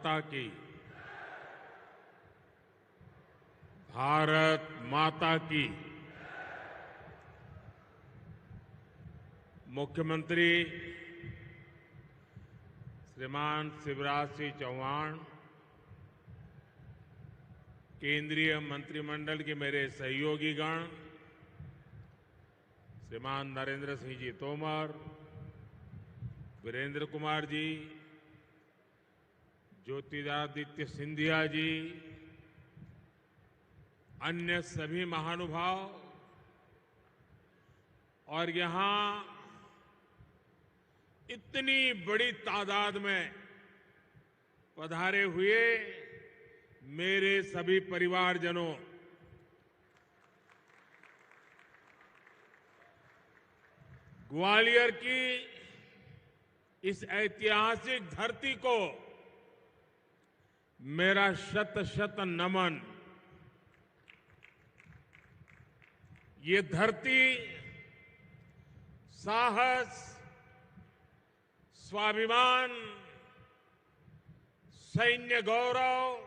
माता की। भारत माता की। मुख्यमंत्री श्रीमान शिवराज सिंह चौहान, केंद्रीय मंत्रिमंडल के मेरे सहयोगीगण, श्रीमान नरेंद्र सिंह जी तोमर, वीरेंद्र कुमार जी, ज्योतिरादित्य सिंधिया जी, अन्य सभी महानुभाव और यहां इतनी बड़ी तादाद में पधारे हुए मेरे सभी परिवारजनों, ग्वालियर की इस ऐतिहासिक धरती को मेरा शत शत नमन। ये धरती साहस, स्वाभिमान, सैन्य गौरव,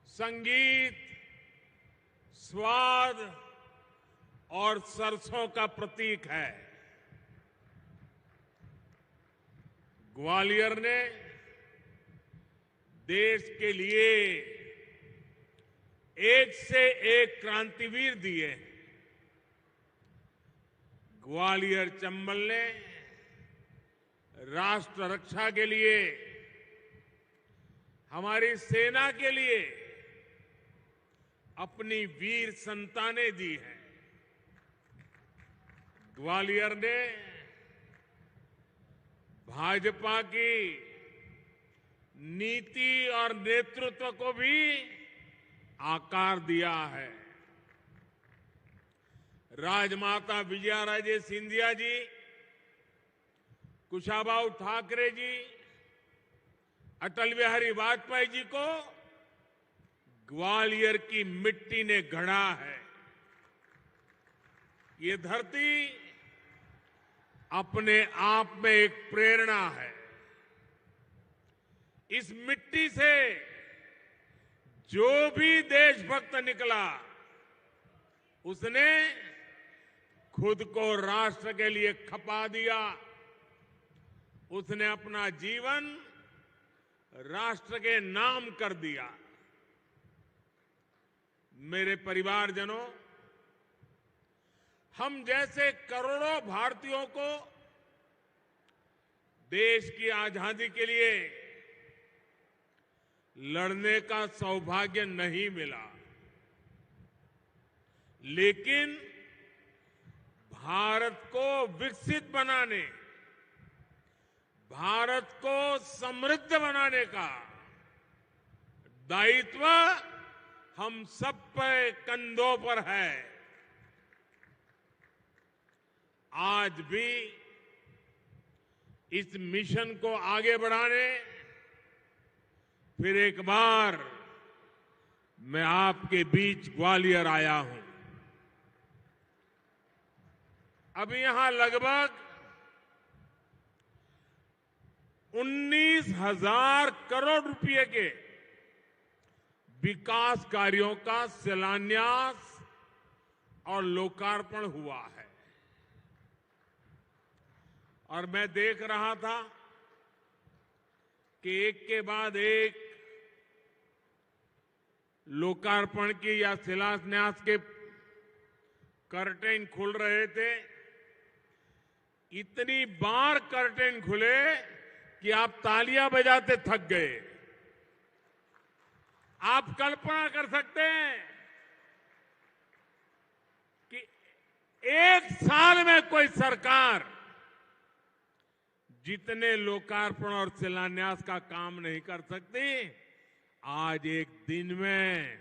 संगीत, स्वाद और सरसों का प्रतीक है। ग्वालियर ने देश के लिए एक से एक क्रांतिवीर दिए। ग्वालियर चंबल ने राष्ट्र रक्षा के लिए, हमारी सेना के लिए अपनी वीर संतानें दी हैं। ग्वालियर ने भाजपा की नीति और नेतृत्व को भी आकार दिया है। राजमाता विजयाराजे सिंधिया जी, कुशाभाऊ ठाकरे जी, अटल बिहारी वाजपेयी जी को ग्वालियर की मिट्टी ने गढ़ा है। ये धरती अपने आप में एक प्रेरणा है। इस मिट्टी से जो भी देशभक्त निकला, उसने खुद को राष्ट्र के लिए खपा दिया। उसने अपना जीवन राष्ट्र के नाम कर दिया। मेरे परिवारजनों, हम जैसे करोड़ों भारतीयों को देश की आजादी के लिए लड़ने का सौभाग्य नहीं मिला, लेकिन भारत को विकसित बनाने, भारत को समृद्ध बनाने का दायित्व हम सब पे कंधों पर है। आज भी इस मिशन को आगे बढ़ाने फिर एक बार मैं आपके बीच ग्वालियर आया हूं। अब यहां लगभग 19,000 करोड़ रुपए के विकास कार्यों का शिलान्यास और लोकार्पण हुआ है। और मैं देख रहा था कि एक के बाद एक लोकार्पण की या शिलान्यास के कर्टेन खुल रहे थे। इतनी बार कर्टेन खुले कि आप तालियां बजाते थक गए। आप कल्पना कर सकते हैं कि एक साल में कोई सरकार जितने लोकार्पण और शिलान्यास का काम नहीं कर सकती, आज एक दिन में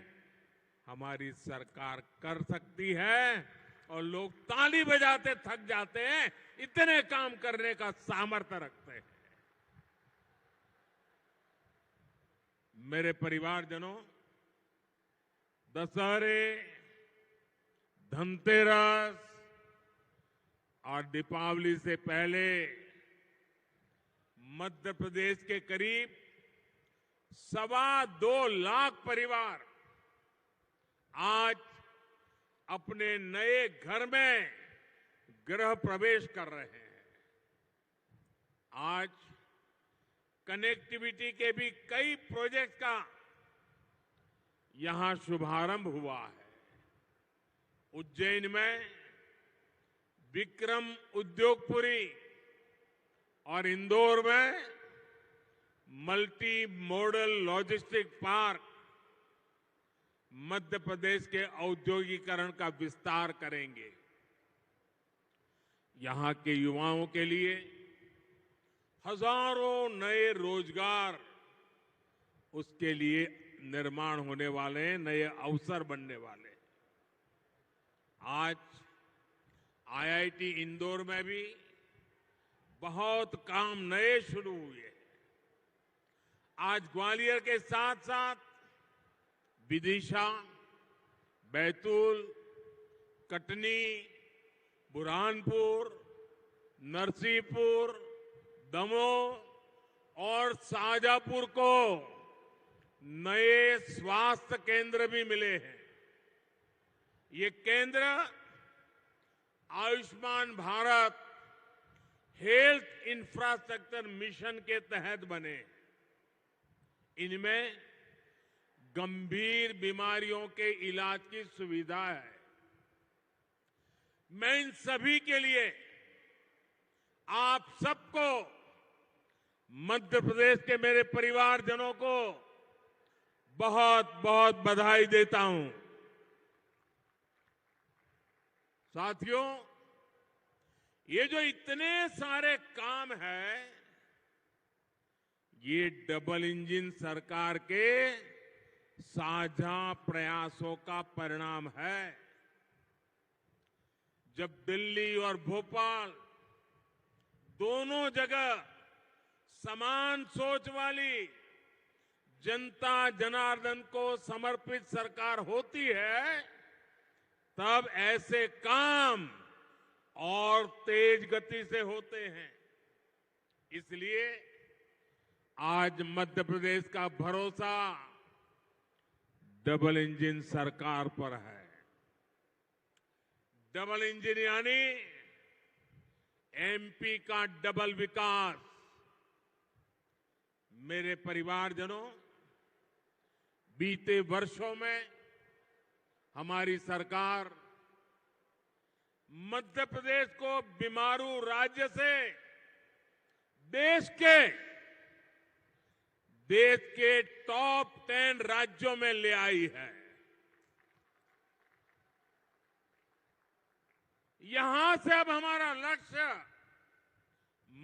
हमारी सरकार कर सकती है। और लोग ताली बजाते थक जाते हैं, इतने काम करने का सामर्थ्य रखते हैं। मेरे परिवारजनों, दशहरे, धनतेरस और दीपावली से पहले मध्य प्रदेश के करीब 2.25 लाख परिवार आज अपने नए घर में गृह प्रवेश कर रहे हैं। आज कनेक्टिविटी के भी कई प्रोजेक्ट का यहां शुभारंभ हुआ है। उज्जैन में विक्रम उद्योगपुरी और इंदौर में multi modal logistic park Madhya Pradesh के औद्योगिकरण का विस्तार करेंगे। यहां के युवाओं के लिए हजारों नए रोजगार उसके लिए निर्माण होने वाले हैं, नए अवसर बनने वाले हैं। आज आईआईटी इंदौर में भी बहुत काम नए शुरू हुए हैं। आज ग्वालियर के साथ साथ विदिशा, बैतूल, कटनी, बुरहानपुर, नरसिंहपुर, दमोह और शाहजहांपुर को नए स्वास्थ्य केंद्र भी मिले हैं। ये केंद्र Ayushman Bharat health infrastructure mission के तहत बने। इनमें गंभीर बीमारियों के इलाज की सुविधा है। मैं इन सभी के लिए आप सबको, मध्य प्रदेश के मेरे परिवारजनों को बहुत बहुत बधाई देता हूं। साथियों, ये जो इतने सारे काम हैं, ये डबल इंजन सरकार के साझा प्रयासों का परिणाम है। जब दिल्ली और भोपाल दोनों जगह समान सोच वाली जनता जनार्दन को समर्पित सरकार होती है, तब ऐसे काम और तेज गति से होते हैं। इसलिए आज मध्य प्रदेश का भरोसा डबल इंजन सरकार पर है। डबल इंजन यानी एमपी का डबल विकास। मेरे परिवारजनों, बीते वर्षों में हमारी सरकार मध्य प्रदेश को बीमारू राज्य से देश के टॉप 10 राज्यों में ले आई है। यहां से अब हमारा लक्ष्य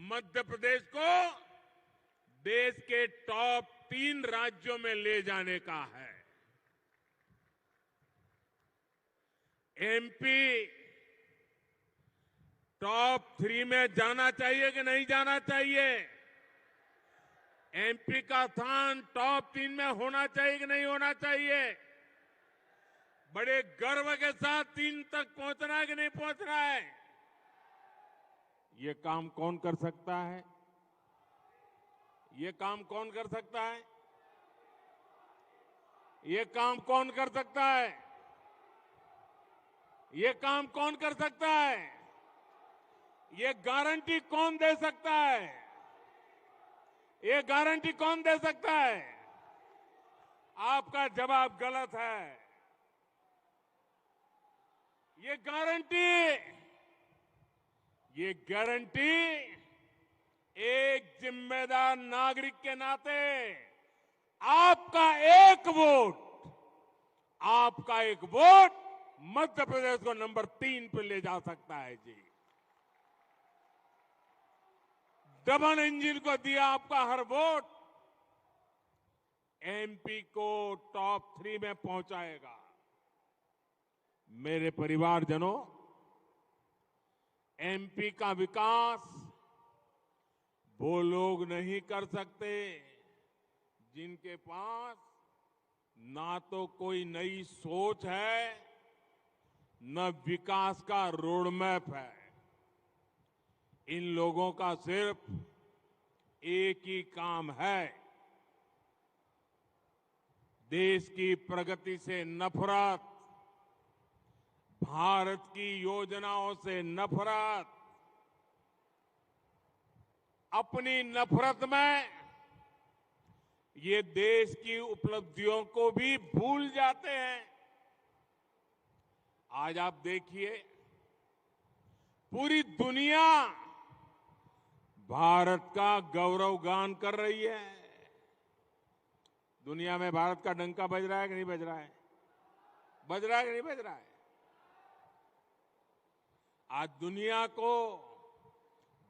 मध्य प्रदेश को देश के टॉप 3 राज्यों में ले जाने का है। एमपी टॉप 3 में जाना चाहिए कि नहीं जाना चाहिए? एमपी का स्थान टॉप 3 में होना चाहिए कि नहीं होना चाहिए? बड़े गर्व के साथ 3 तक पहुंचना है कि नहीं पहुंचना है? ये काम कौन कर सकता है? ये काम कौन कर सकता है? ये काम कौन कर सकता है? ये काम कौन कर सकता है? ये गारंटी कौन दे सकता है? ये गारंटी कौन दे सकता है? आपका जवाब गलत है। ये गारंटी एक जिम्मेदार नागरिक के नाते आपका एक वोट मध्य प्रदेश को नंबर 3 पे ले जा सकता है जी। डबल इंजन को दिया आपका हर वोट एमपी को टॉप 3 में पहुंचाएगा। मेरे परिवारजनों, एमपी का विकास वो लोग नहीं कर सकते जिनके पास ना तो कोई नई सोच है, न विकास का रोडमैप है। इन लोगों का सिर्फ एक ही काम है, देश की प्रगति से नफरत, भारत की योजनाओं से नफरत, अपनी नफरत में ये देश की उपलब्धियों को भी भूल जाते हैं। आज आप देखिए, पूरी दुनिया भारत का गौरवगान कर रही है। दुनिया में भारत का डंका बज रहा है कि नहीं बज रहा है? बज रहा है कि नहीं बज रहा है? आज दुनिया को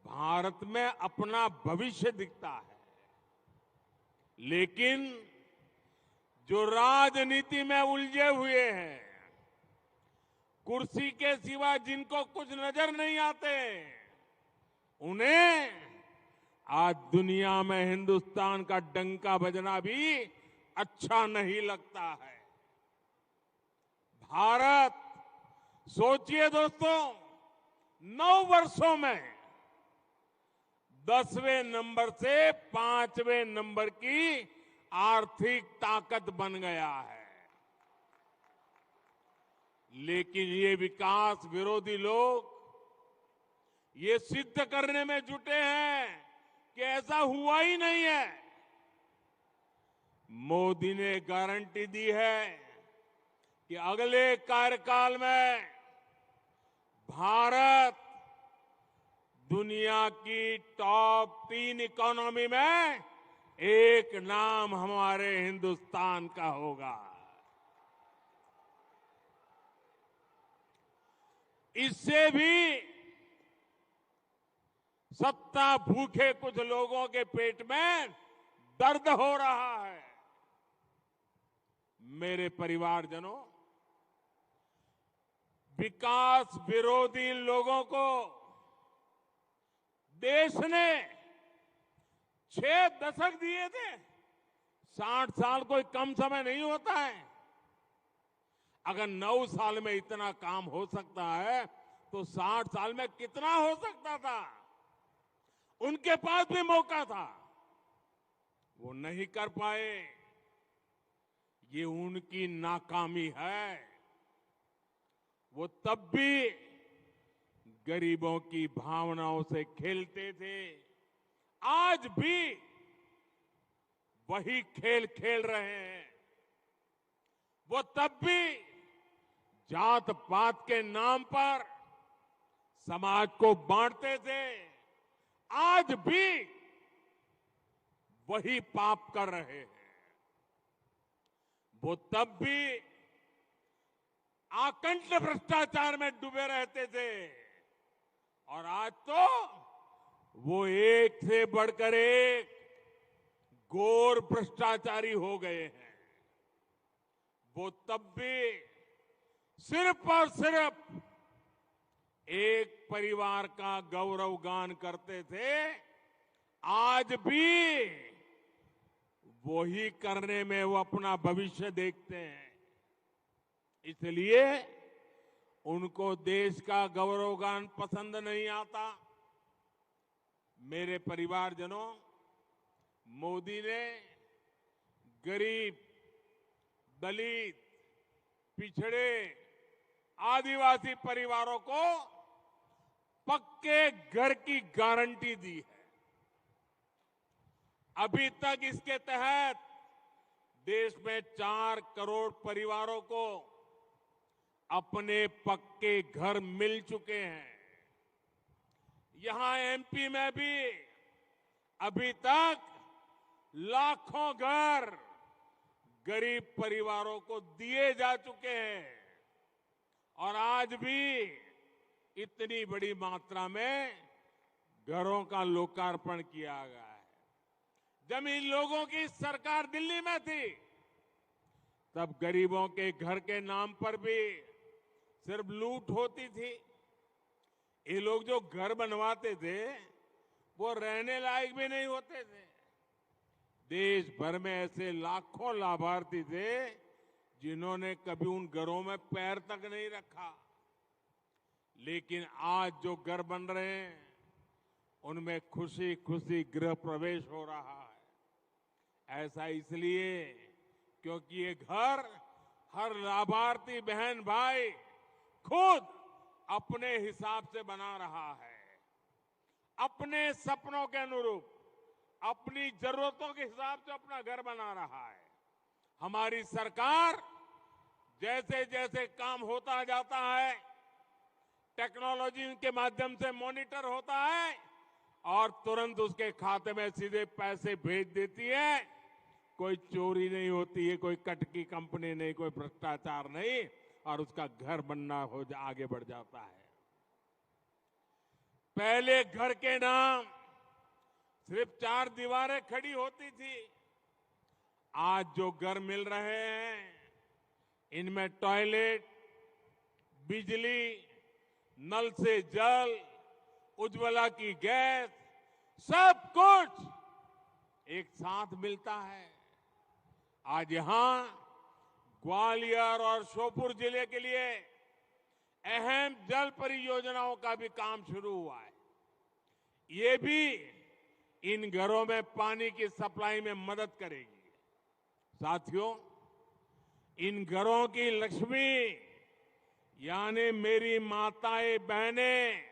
भारत में अपना भविष्य दिखता है, लेकिन जो राजनीति में उलझे हुए हैं, कुर्सी के सिवा जिनको कुछ नजर नहीं आते, उन्हें आज दुनिया में हिंदुस्तान का डंका बजना भी अच्छा नहीं लगता है। भारत, सोचिए दोस्तों, 9 वर्षों में 10वें नंबर से 5वें नंबर की आर्थिक ताकत बन गया है। लेकिन ये विकास विरोधी लोग ये सिद्ध करने में जुटे हैं कि ऐसा हुआ ही नहीं है। मोदी ने गारंटी दी है कि अगले कार्यकाल में भारत दुनिया की टॉप 3 इकोनॉमी में एक नाम हमारे हिंदुस्तान का होगा। इससे भी सत्ता भूखे कुछ लोगों के पेट में दर्द हो रहा है। मेरे परिवारजनों, विकास विरोधी लोगों को देश ने 6 दशक दिए थे। 60 साल कोई कम समय नहीं होता है। अगर 9 साल में इतना काम हो सकता है तो 60 साल में कितना हो सकता था? उनके पास भी मौका था, वो नहीं कर पाए। ये उनकी नाकामी है। वो तब भी गरीबों की भावनाओं से खेलते थे, आज भी वही खेल खेल रहे हैं। वो तब भी जात पात के नाम पर समाज को बांटते थे, आज भी वही पाप कर रहे हैं। वो तब भी आकंठ भ्रष्टाचार में डूबे रहते थे, और आज तो वो एक से बढ़कर एक घोर भ्रष्टाचारी हो गए हैं। वो तब भी सिर्फ और सिर्फ एक परिवार का गौरवगान करते थे, आज भी वही करने में वो अपना भविष्य देखते हैं। इसलिए उनको देश का गौरवगान पसंद नहीं आता। मेरे परिवारजनों, मोदी ने गरीब, दलित, पिछड़े, आदिवासी परिवारों को पक्के घर की गारंटी दी है। अभी तक इसके तहत देश में 4 करोड़ परिवारों को अपने पक्के घर मिल चुके हैं। यहां एमपी में भी अभी तक लाखों घर गरीब परिवारों को दिए जा चुके हैं, और आज भी इतनी बड़ी मात्रा में घरों का लोकार्पण किया गया है। जब इन लोगों की सरकार दिल्ली में थी, तब गरीबों के घर के नाम पर भी सिर्फ लूट होती थी। ये लोग जो घर बनवाते थे वो रहने लायक भी नहीं होते थे। देश भर में ऐसे लाखों लाभार्थी थे जिन्होंने कभी उन घरों में पैर तक नहीं रखा। लेकिन आज जो घर बन रहे हैं उनमें खुशी खुशी गृह प्रवेश हो रहा है। ऐसा इसलिए क्योंकि ये घर हर लाभार्थी बहन भाई खुद अपने हिसाब से बना रहा है, अपने सपनों के अनुरूप, अपनी जरूरतों के हिसाब से अपना घर बना रहा है। हमारी सरकार जैसे जैसे काम होता जाता है, टेक्नोलॉजी के माध्यम से मॉनिटर होता है और तुरंत उसके खाते में सीधे पैसे भेज देती है। कोई चोरी नहीं होती है, कोई कट की कंपनी नहीं, कोई भ्रष्टाचार नहीं, और उसका घर बनना आगे बढ़ जाता है। पहले घर के नाम सिर्फ 4 दीवारें खड़ी होती थी। आज जो घर मिल रहे हैं, इनमें टॉयलेट, बिजली, नल से जल, उज्ज्वला की गैस, सब कुछ एक साथ मिलता है। आज यहां ग्वालियर और श्योपुर जिले के लिए अहम जल परियोजनाओं का भी काम शुरू हुआ है। ये भी इन घरों में पानी की सप्लाई में मदद करेगी। साथियों, इन घरों की लक्ष्मी यानी मेरी माताएं बहनें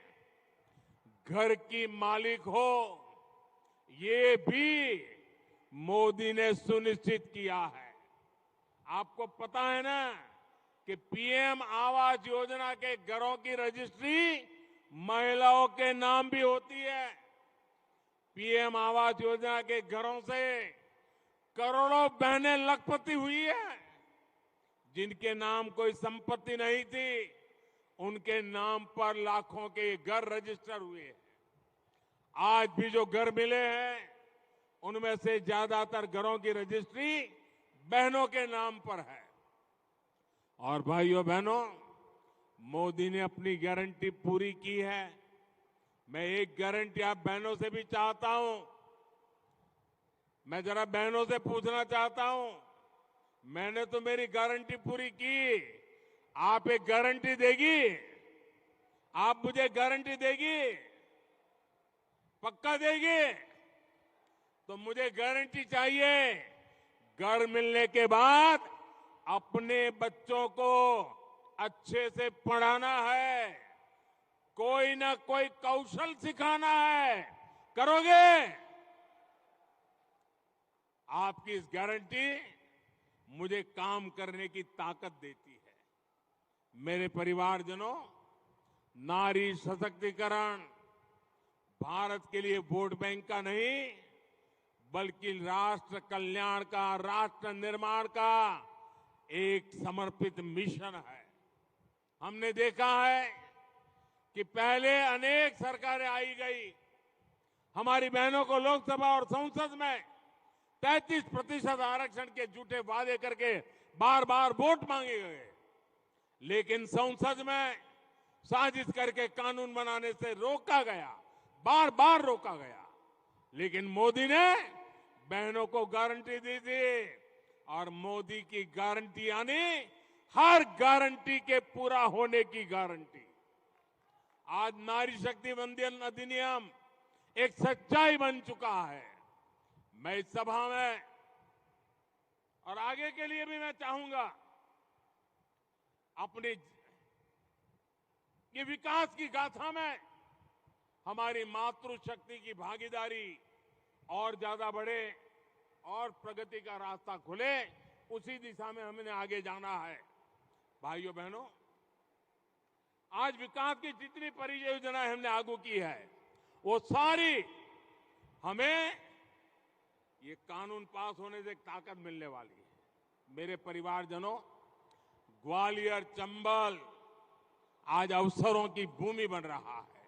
घर की मालिक हो, ये भी मोदी ने सुनिश्चित किया है। आपको पता है ना कि पीएम आवास योजना के घरों की रजिस्ट्री महिलाओं के नाम भी होती है। पीएम आवास योजना के घरों से करोड़ों बहनें लखपति हुई है। जिनके नाम कोई संपत्ति नहीं थी, उनके नाम पर लाखों के घर रजिस्टर हुए हैं। आज भी जो घर मिले हैं, उनमें से ज्यादातर घरों की रजिस्ट्री बहनों के नाम पर है। और भाइयों बहनों, मोदी ने अपनी गारंटी पूरी की है। मैं एक गारंटी आप बहनों से भी चाहता हूं। मैं जरा बहनों से पूछना चाहता हूं, मैंने तो मेरी गारंटी पूरी की, आप एक गारंटी देगी? आप मुझे गारंटी देगी? पक्का देगी? तो मुझे गारंटी चाहिए, घर मिलने के बाद अपने बच्चों को अच्छे से पढ़ाना है, कोई ना कोई कौशल सिखाना है। करोगे? आपकी इस गारंटी मुझे काम करने की ताकत देती है। मेरे परिवारजनों, नारी सशक्तिकरण भारत के लिए वोट बैंक का नहीं, बल्कि राष्ट्र कल्याण का, राष्ट्र निर्माण का एक समर्पित मिशन है। हमने देखा है कि पहले अनेक सरकारें आई गई, हमारी बहनों को लोकसभा और संसद में 33% आरक्षण के झूठे वादे करके बार बार वोट मांगे गए, लेकिन संसद में साजिश करके कानून बनाने से रोका गया, बार बार रोका गया। लेकिन मोदी ने बहनों को गारंटी दी थी, और मोदी की गारंटी यानी हर गारंटी के पूरा होने की गारंटी। आज नारी शक्ति वंदन अधिनियम एक सच्चाई बन चुका है। मैं इस सभा में और आगे के लिए भी मैं चाहूंगा, अपनी ये विकास की गाथा में हमारी मातृशक्ति की भागीदारी और ज्यादा बढ़े और प्रगति का रास्ता खुले, उसी दिशा में हमने आगे जाना है। भाइयों बहनों, आज विकास की जितनी परियोजनाएं हमने आगू की है, वो सारी हमें ये कानून पास होने से एक ताकत मिलने वाली है। मेरे परिवारजनों, ग्वालियर, चंबल आज अवसरों की भूमि बन रहा है,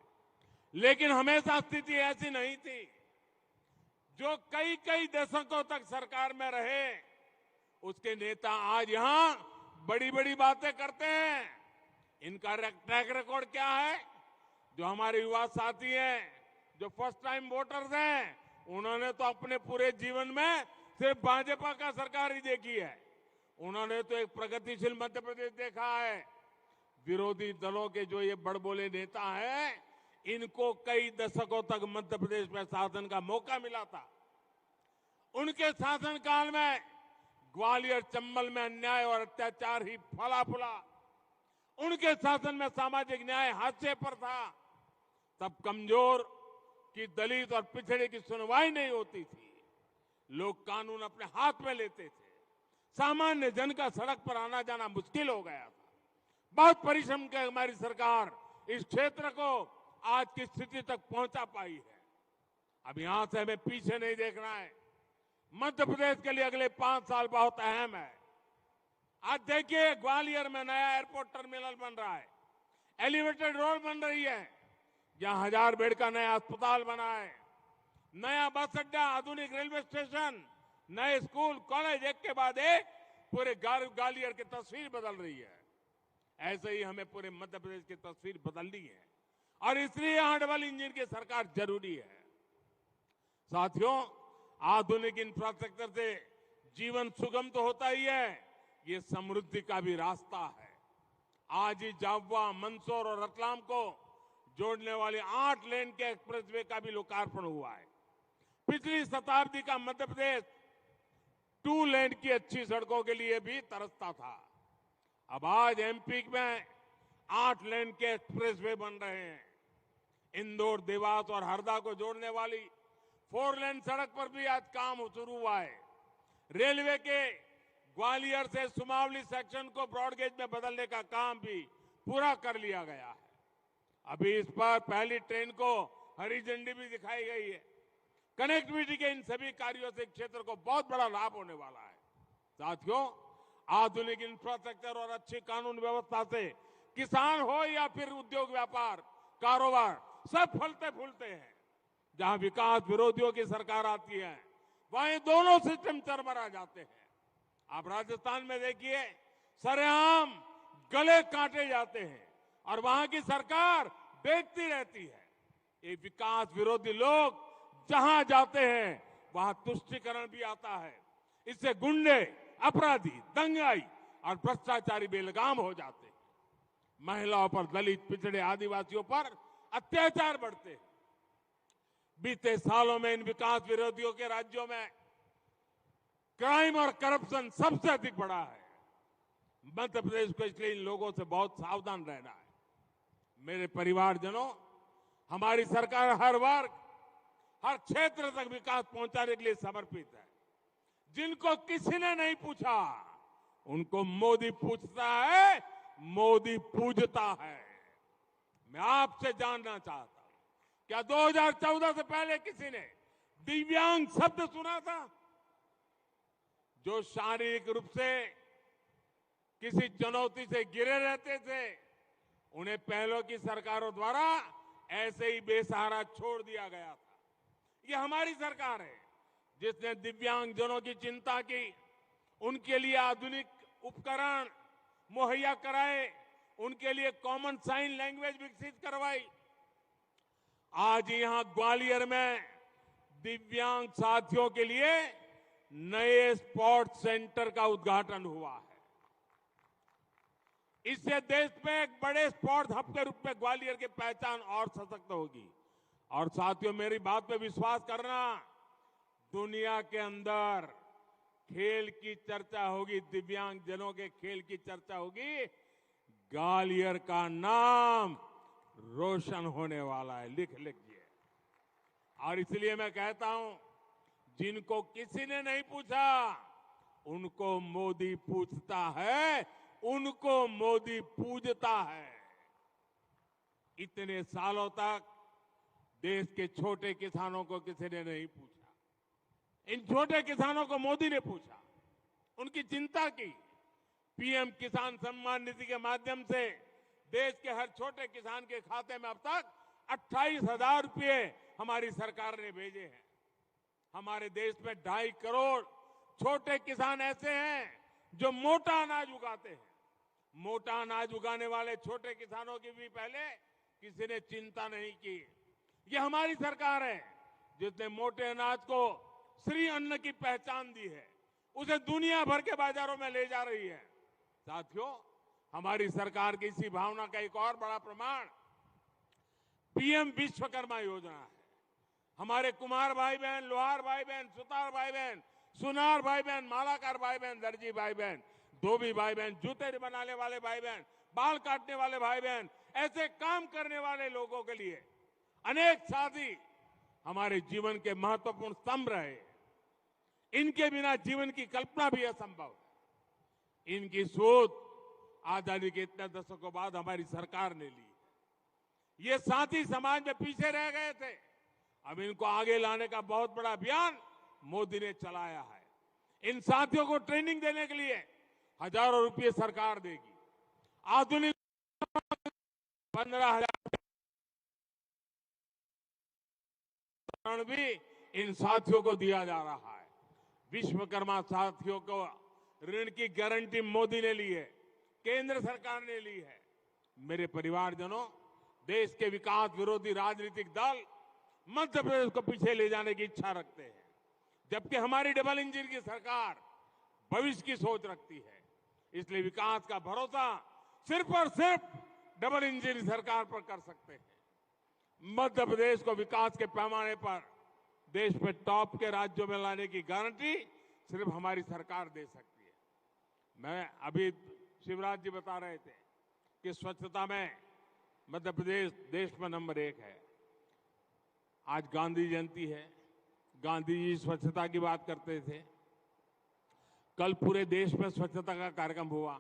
लेकिन हमेशा स्थिति ऐसी नहीं थी। जो कई कई दशकों तक सरकार में रहे, उसके नेता आज यहां बड़ी बड़ी बातें करते हैं। इनका ट्रैक रिकॉर्ड क्या है? जो हमारे युवा साथी हैं, जो फर्स्ट टाइम वोटर्स हैं, उन्होंने तो अपने पूरे जीवन में सिर्फ भाजपा का सरकार ही देखी है। उन्होंने तो एक प्रगतिशील मध्य प्रदेश देखा है। विरोधी दलों के जो ये बड़बोले नेता हैं, इनको कई दशकों तक मध्य प्रदेश में शासन का मौका मिला था। उनके शासनकाल में ग्वालियर चंबल में अन्याय और अत्याचार ही फला फूला, उनके शासन में सामाजिक न्याय हाशिए पर था, तब कमजोर की, दलित और पिछड़े की सुनवाई नहीं होती थी। लोग कानून अपने हाथ में लेते थे। सामान्य जन का सड़क पर आना जाना मुश्किल हो गया था। बहुत परिश्रम कर हमारी सरकार इस क्षेत्र को आज की स्थिति तक पहुंचा पाई है। अब यहां से हमें पीछे नहीं देखना है। मध्य प्रदेश के लिए अगले 5 साल बहुत अहम है। आज देखिए, ग्वालियर में नया एयरपोर्ट टर्मिनल बन रहा है, एलिवेटेड रोड बन रही है, जहां 1000 बेड का नया अस्पताल बना है, नया बस अड्डा, आधुनिक रेलवे स्टेशन, नए स्कूल कॉलेज, एक के बाद एक पूरे ग्वालियर की तस्वीर बदल रही है। ऐसे ही हमें पूरे मध्य प्रदेश की तस्वीर बदलनी है और इसलिए यहां डबल इंजन की सरकार जरूरी है। साथियों, आधुनिक इंफ्रास्ट्रक्चर से जीवन सुगम तो होता ही है, ये समृद्धि का भी रास्ता है। आज ही झाबुआ, मंदसौर और रतलाम को जोड़ने वाले 8 लेन के एक्सप्रेसवे का भी लोकार्पण हुआ है। पिछली शताब्दी का मध्य प्रदेश 2 लेन की अच्छी सड़कों के लिए भी तरसता था। अब आज एमपी में 8 लेन के एक्सप्रेसवे बन रहे हैं। इंदौर, देवास और हरदा को जोड़ने वाली 4 लेन सड़क पर भी आज काम शुरू हुआ है। रेलवे के ग्वालियर से सुमावली सेक्शन को ब्रॉडगेज में बदलने का काम भी पूरा कर लिया गया है। अभी इस पर पहली ट्रेन को हरी झंडी भी दिखाई गई है। कनेक्टिविटी के इन सभी कार्यों से क्षेत्र को बहुत बड़ा लाभ होने वाला है। साथियों, आधुनिक इंफ्रास्ट्रक्चर और अच्छी कानून व्यवस्था से किसान हो या फिर उद्योग व्यापार कारोबार, सब फलते फूलते हैं। जहां विकास विरोधियों की सरकार आती है, वहीं दोनों सिस्टम चरमरा जाते हैं। आप राजस्थान में देखिए, सरेआम गले काटे जाते हैं और वहां की सरकार देखती रहती है। ये विकास विरोधी लोग जहां जाते हैं, वहां तुष्टीकरण भी आता है। इससे गुंडे, अपराधी, दंगाई और भ्रष्टाचारी बेलगाम हो जाते हैं। महिलाओं पर, दलित, पिछड़े, आदिवासियों पर अत्याचार बढ़ते हैं। बीते सालों में इन विकास विरोधियों के राज्यों में क्राइम और करप्शन सबसे अधिक बढ़ा है। मध्य प्रदेश को इसलिए इन लोगों से बहुत सावधान रहना है। मेरे परिवारजनों, हमारी सरकार हर वर्ग, हर क्षेत्र तक विकास पहुंचाने के लिए समर्पित है। जिनको किसी ने नहीं पूछा, उनको मोदी पूछता है, मोदी पूजता है। मैं आपसे जानना चाहता हूं, क्या 2014 से पहले किसी ने दिव्यांग शब्द सुना था? जो शारीरिक रूप से किसी चुनौती से घिरे रहते थे, उन्हें पहलों की सरकारों द्वारा ऐसे ही बेसहारा छोड़ दिया गया था। ये हमारी सरकार है जिसने दिव्यांगजनों की चिंता की, उनके लिए आधुनिक उपकरण मुहैया कराए, उनके लिए कॉमन साइन लैंग्वेज विकसित करवाई। आज यहां ग्वालियर में दिव्यांग साथियों के लिए नए स्पोर्ट्स सेंटर का उद्घाटन हुआ है। इससे देश में एक बड़े स्पोर्ट्स हब के रूप में ग्वालियर की पहचान और सशक्त होगी। और साथियों, मेरी बात पे विश्वास करना, दुनिया के अंदर खेल की चर्चा होगी, दिव्यांगजनों के खेल की चर्चा होगी, ग्वालियर का नाम रोशन होने वाला है। लिख लीजिए। और इसलिए मैं कहता हूं, जिनको किसी ने नहीं पूछा, उनको मोदी पूछता है, उनको मोदी पूजता है। इतने सालों तक देश के छोटे किसानों को किसी ने नहीं पूछा। इन छोटे किसानों को मोदी ने पूछा, उनकी चिंता की। पीएम किसान सम्मान निधि के माध्यम से देश के हर छोटे किसान के खाते में अब तक 28,000 रुपये हमारी सरकार ने भेजे हैं। हमारे देश में 2.5 करोड़ छोटे किसान ऐसे हैं जो मोटा अनाज उगाते हैं। मोटा अनाज उगाने वाले छोटे किसानों की भी पहले किसी ने चिंता नहीं की। ये हमारी सरकार है जिसने मोटे अनाज को श्री अन्न की पहचान दी है, उसे दुनिया भर के बाजारों में ले जा रही है। साथियों, हमारी सरकार की इसी भावना का एक और बड़ा प्रमाण पीएम विश्वकर्मा योजना है। हमारे कुम्हार भाई बहन, लोहार भाई बहन, सुतार भाई बहन सुनार भाई बहन, मालाकार भाई बहन, दर्जी भाई बहन, धोबी भाई बहन, जूते बनाने वाले भाई बहन, बाल काटने वाले भाई बहन, ऐसे काम करने वाले लोगों के लिए अनेक साथी हमारे जीवन के महत्वपूर्ण स्तंभ रहे। इनके बिना जीवन की कल्पना भी असंभव। इनकी सोच आजादी के इतने दशकों बाद हमारी सरकार ने ली। ये साथी समाज में पीछे रह गए थे, अब इनको आगे लाने का बहुत बड़ा अभियान मोदी ने चलाया है। इन साथियों को ट्रेनिंग देने के लिए हजारों रुपये सरकार देगी। आधुनिक 15,000 भी इन साथियों को दिया जा रहा है। विश्वकर्मा साथियों को ऋण की गारंटी मोदी ने ली है, केंद्र सरकार ने ली है। मेरे परिवारजनों, देश के विकास विरोधी राजनीतिक दल मध्य प्रदेश को पीछे ले जाने की इच्छा रखते हैं, जबकि हमारी डबल इंजन की सरकार भविष्य की सोच रखती है। इसलिए विकास का भरोसा सिर्फ और सिर्फ डबल इंजन सरकार पर कर सकते हैं। मध्य प्रदेश को विकास के पैमाने पर देश में टॉप के राज्यों में लाने की गारंटी सिर्फ हमारी सरकार दे सकती है। मैं अभी शिवराज जी बता रहे थे कि स्वच्छता में मध्य प्रदेश देश में नंबर 1 है। आज गांधी जयंती है, गांधी जी स्वच्छता की बात करते थे। कल पूरे देश में स्वच्छता का कार्यक्रम हुआ।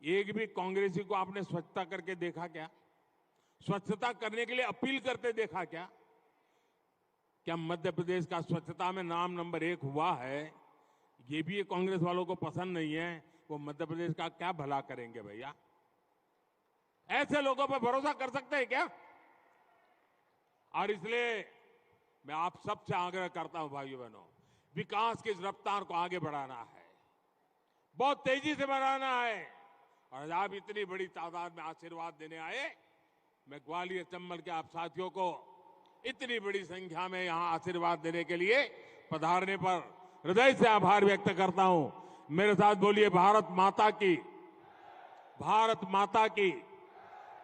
एक भी कांग्रेसी को आपने स्वच्छता करके देखा क्या? स्वच्छता करने के लिए अपील करते देखा क्या? क्या मध्य प्रदेश का स्वच्छता में नाम नंबर 1 हुआ है? ये भी कांग्रेस वालों को पसंद नहीं है। वो मध्य प्रदेश का क्या भला करेंगे भैया? ऐसे लोगों पर भरोसा कर सकते हैं क्या? और इसलिए मैं आप सबसे आग्रह करता हूं भाइयों बहनों, विकास की इस रफ्तार को आगे बढ़ाना है, बहुत तेजी से बढ़ाना है। और आप इतनी बड़ी तादाद में आशीर्वाद देने आए, मैं ग्वालियर चंबल के आप साथियों को इतनी बड़ी संख्या में यहां आशीर्वाद देने के लिए पधारने पर हृदय से आभार व्यक्त करता हूं। मेरे साथ बोलिए, भारत माता की, भारत माता की,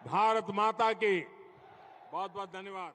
भारत माता की। बहुत बहुत धन्यवाद।